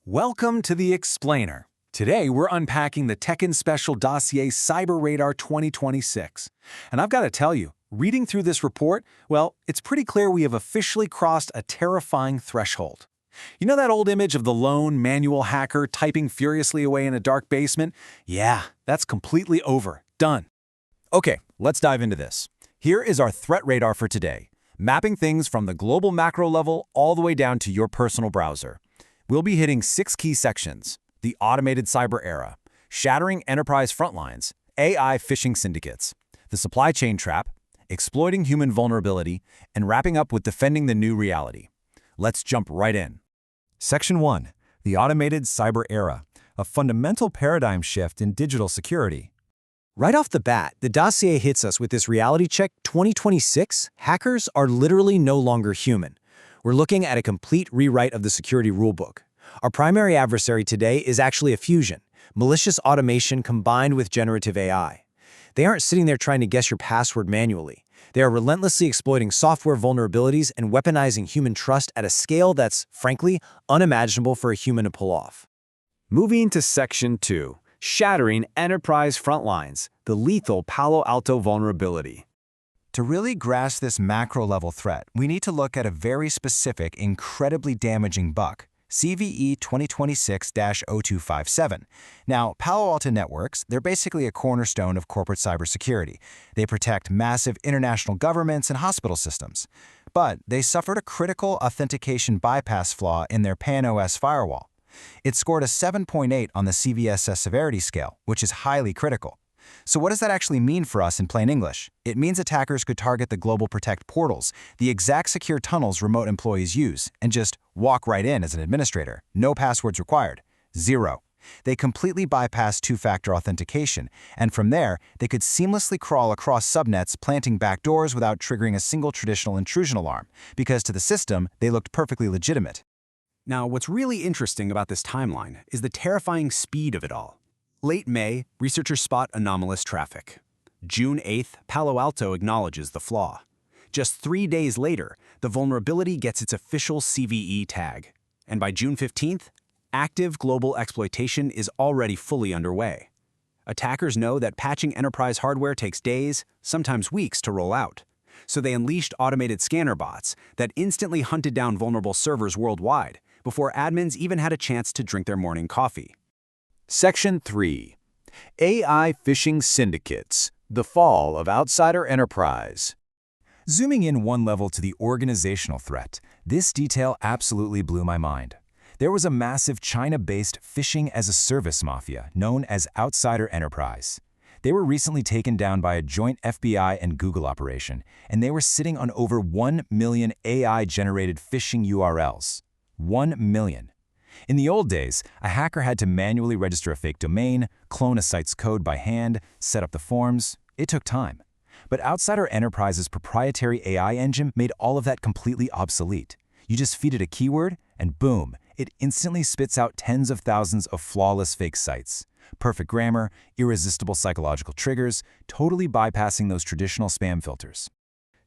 Welcome to the Explainer. Today we're unpacking the Tekin Special Dossier Cyber Radar 2026. And I've got to tell you, reading through this report, well, it's pretty clear we have officially crossed a terrifying threshold. You know that old image of the lone manual hacker typing furiously away in a dark basement? Yeah, that's completely over. Done. Okay, let's dive into this. Here is our threat radar for today, mapping things from the global macro level all the way down to your personal browser. We'll be hitting 6 key sections: the automated cyber era, shattering enterprise frontlines, AI phishing syndicates, the supply chain trap, exploiting human vulnerability, and wrapping up with defending the new reality. Let's jump right in. Section 1. The automated cyber era, a fundamental paradigm shift in digital security. Right off the bat, the dossier hits us with this reality check. 2026, hackers are literally no longer human. We're looking at a complete rewrite of the security rulebook. Our primary adversary today is actually a fusion, malicious automation combined with generative AI. They aren't sitting there trying to guess your password manually. They are relentlessly exploiting software vulnerabilities and weaponizing human trust at a scale that's, frankly, unimaginable for a human to pull off. Moving to Section 2, shattering enterprise frontlines, the lethal Palo Alto vulnerability. To really grasp this macro-level threat, we need to look at a very specific, incredibly damaging bug, CVE 2026-0257. Now, Palo Alto networks, they're basically a cornerstone of corporate cybersecurity. They protect massive international governments and hospital systems. But they suffered a critical authentication bypass flaw in their PAN-OS firewall. It scored a 7.8 on the CVSS severity scale, which is highly critical. So what does that actually mean for us in plain English? It means attackers could target the Global Protect portals, the exact secure tunnels remote employees use, and just walk right in as an administrator. No passwords required. Zero. They completely bypass two-factor authentication, and from there, they could seamlessly crawl across subnets, planting backdoors without triggering a single traditional intrusion alarm, because to the system, they looked perfectly legitimate. Now, what's really interesting about this timeline is the terrifying speed of it all. Late May, researchers spot anomalous traffic. June 8th, Palo Alto acknowledges the flaw. Just 3 days later, the vulnerability gets its official CVE tag. And by June 15th, active global exploitation is already fully underway. Attackers know that patching enterprise hardware takes days, sometimes weeks, to roll out. So they unleashed automated scanner bots that instantly hunted down vulnerable servers worldwide before admins even had a chance to drink their morning coffee. Section 3. AI phishing syndicates, the fall of outsider enterprise. Zooming in one level to the organizational threat, this detail absolutely blew my mind. There was a massive China-based phishing-as-a-service mafia known as Outsider Enterprise. They were recently taken down by a joint FBI and Google operation, and they were sitting on over 1 million AI-generated phishing URLs. 1 million. In the old days, a hacker had to manually register a fake domain, clone a site's code by hand, set up the forms. It took time. But Outsider Enterprise's proprietary AI engine made all of that completely obsolete. You just feed it a keyword, and boom, it instantly spits out tens of thousands of flawless fake sites. Perfect grammar, irresistible psychological triggers, totally bypassing those traditional spam filters.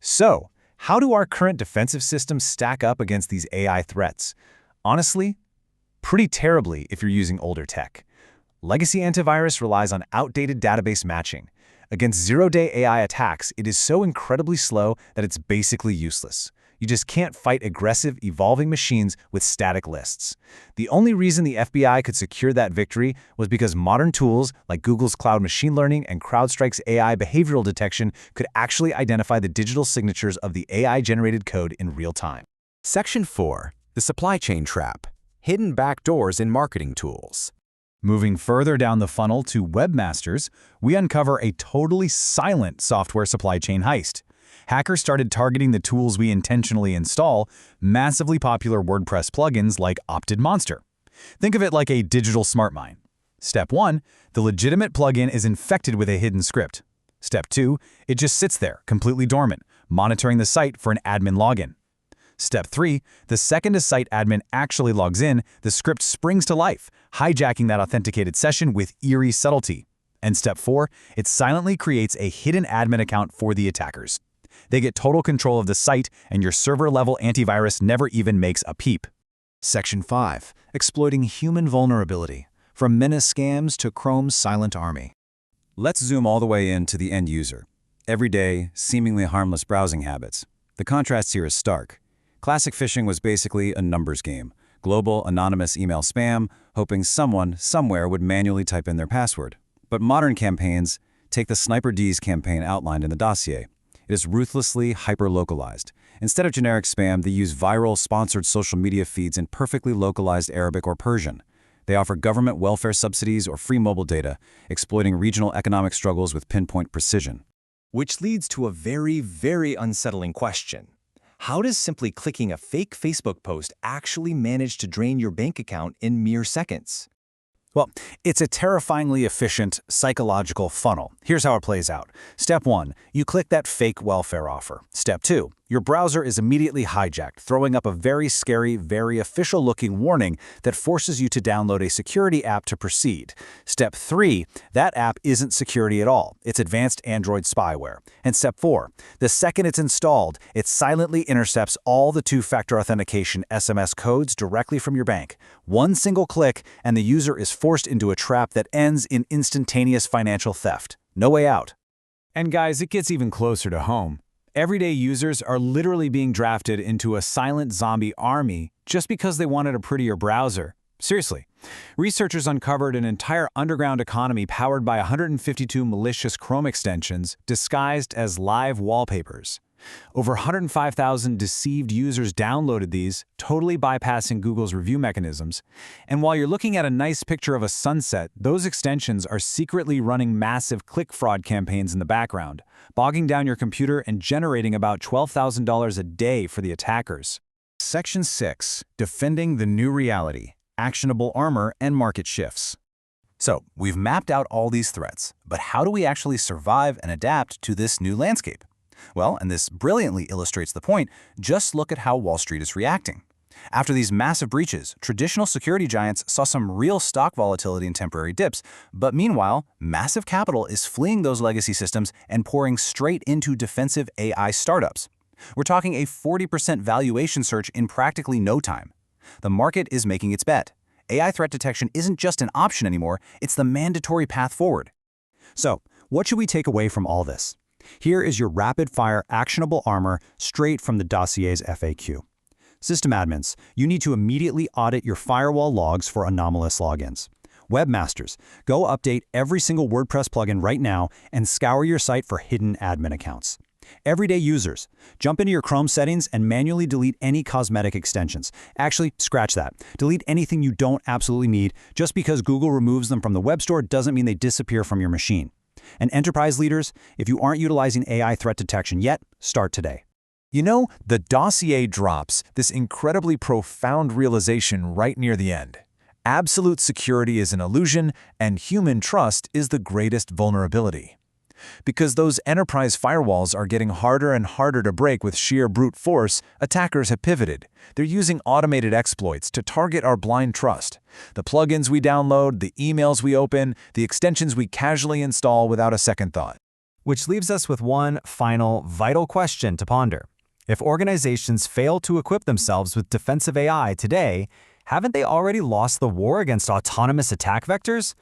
So, how do our current defensive systems stack up against these AI threats? Honestly, pretty terribly if you're using older tech. Legacy antivirus relies on outdated database matching. Against zero-day AI attacks, it is so incredibly slow that it's basically useless. You just can't fight aggressive, evolving machines with static lists. The only reason the FBI could secure that victory was because modern tools like Google's cloud machine learning and CrowdStrike's AI behavioral detection could actually identify the digital signatures of the AI-generated code in real time. Section 4. The supply chain trap. Hidden backdoors in marketing tools. Moving further down the funnel to webmasters, we uncover a totally silent software supply chain heist. Hackers started targeting the tools we intentionally install, massively popular WordPress plugins like Opted Monster. Think of it like a digital smart mine. Step 1, the legitimate plugin is infected with a hidden script. Step 2, it just sits there, completely dormant, monitoring the site for an admin login. Step 3, the second a site admin actually logs in, the script springs to life, hijacking that authenticated session with eerie subtlety. And Step 4, it silently creates a hidden admin account for the attackers. They get total control of the site, and your server-level antivirus never even makes a peep. Section 5. Exploiting human vulnerability, from menace scams to Chrome's silent army. Let's zoom all the way into the end user. Everyday, seemingly harmless browsing habits. The contrast here is stark. Classic phishing was basically a numbers game. Global, anonymous email spam, hoping someone, somewhere would manually type in their password. But modern campaigns take the Sniper D's campaign outlined in the dossier. It is ruthlessly hyper-localized. Instead of generic spam, they use viral, sponsored social media feeds in perfectly localized Arabic or Persian. They offer government welfare subsidies or free mobile data, exploiting regional economic struggles with pinpoint precision. Which leads to a very, very unsettling question. How does simply clicking a fake Facebook post actually manage to drain your bank account in mere seconds? Well, it's a terrifyingly efficient psychological funnel. Here's how it plays out. Step 1, you click that fake welfare offer. Step 2, your browser is immediately hijacked, throwing up a very scary, very official-looking warning that forces you to download a security app to proceed. Step 3, that app isn't security at all. It's advanced Android spyware. And Step 4, the second it's installed, it silently intercepts all the two-factor authentication SMS codes directly from your bank. One single click, and the user is forced into a trap that ends in instantaneous financial theft. No way out. And guys, it gets even closer to home. Everyday users are literally being drafted into a silent zombie army just because they wanted a prettier browser. Seriously. Researchers uncovered an entire underground economy powered by 152 malicious Chrome extensions disguised as live wallpapers. Over 105,000 deceived users downloaded these, totally bypassing Google's review mechanisms. And while you're looking at a nice picture of a sunset, those extensions are secretly running massive click fraud campaigns in the background, bogging down your computer and generating about $12,000 a day for the attackers. Section 6. Defending the new reality. Actionable armor and market shifts. So, we've mapped out all these threats, but how do we actually survive and adapt to this new landscape? Well, and this brilliantly illustrates the point, just look at how Wall Street is reacting. After these massive breaches, traditional security giants saw some real stock volatility and temporary dips, but meanwhile, massive capital is fleeing those legacy systems and pouring straight into defensive AI startups. We're talking a 40% valuation surge in practically no time. The market is making its bet. AI threat detection isn't just an option anymore, it's the mandatory path forward. So, what should we take away from all this? Here is your rapid-fire actionable armor straight from the dossier's FAQ. System admins, you need to immediately audit your firewall logs for anomalous logins. Webmasters, go update every single WordPress plugin right now and scour your site for hidden admin accounts. Everyday users, jump into your Chrome settings and manually delete any cosmetic extensions. Actually, scratch that. Delete anything you don't absolutely need. Just because Google removes them from the web store doesn't mean they disappear from your machine. And enterprise leaders, if you aren't utilizing AI threat detection yet, start today. You know, the dossier drops this incredibly profound realization right near the end. Absolute security is an illusion, and human trust is the greatest vulnerability. Because those enterprise firewalls are getting harder and harder to break with sheer brute force, attackers have pivoted. They're using automated exploits to target our blind trust. The plugins we download, the emails we open, the extensions we casually install without a second thought. Which leaves us with one final, vital question to ponder. If organizations fail to equip themselves with defensive AI today, haven't they already lost the war against autonomous attack vectors?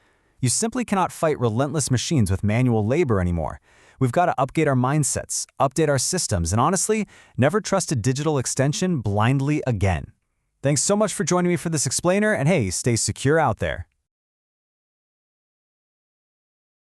You simply cannot fight relentless machines with manual labor anymore. We've got to update our mindsets, update our systems, and honestly, never trust a digital extension blindly again. Thanks so much for joining me for this explainer, and hey, stay secure out there.